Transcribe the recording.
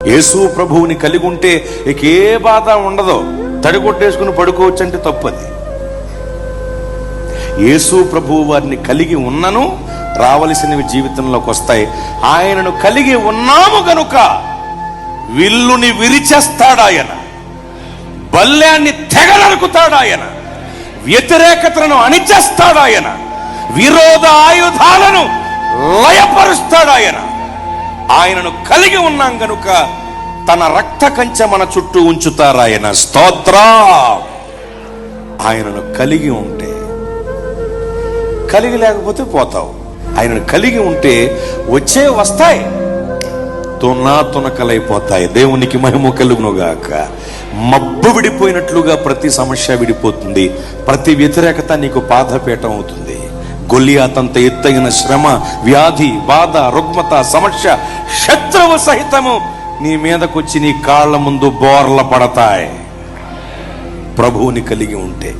యేసు ప్రభువుని కలిగి ఉంటే ఇక ఏ బాధ ఉండదు. తడిగొట్టేసుకుని పడుకోవచ్చు అంటే తప్పది. యేసు ప్రభువు వారిని కలిగి ఉన్నను రావలసినవి జీవితంలోకి వస్తాయి. ఆయనను కలిగి ఉన్నాము గనుక విల్లుని విరిచేస్తాడాయన, బల్యాన్ని తెగనరుకుతాడాయన, వ్యతిరేకతలను అణిచేస్తాడాయన, విరోధ ఆయుధాలను లయపరుస్తాడాయన. ఆయనను కలిగి ఉన్నాం గనుక తన రక్త కంచె మన చుట్టూ ఉంచుతారాయన. స్తోత్రం. ఆయనను కలిగి ఉంటే, కలిగి లేకపోతే పోతావు. ఆయనను కలిగి ఉంటే వచ్చే వస్తాయి, తునకలైపోతాయి. దేవునికి మహిమ కలుగునుగాక. మబ్బు విడిపోయినట్లుగా ప్రతి సమస్య విడిపోతుంది. ప్రతి వ్యతిరేకత నీకు పాదపీఠం అవుతుంది. గొల్లియాతంత ఎత్తైన శ్రమ, వ్యాధి, బాధ, రుగ్మత, సమస్య, శత్రువు సహితము నీ మీదకొచ్చి నీ కాళ్ళ ముందు బోర్ల పడతాయి ప్రభువుని కలిగి ఉంటే.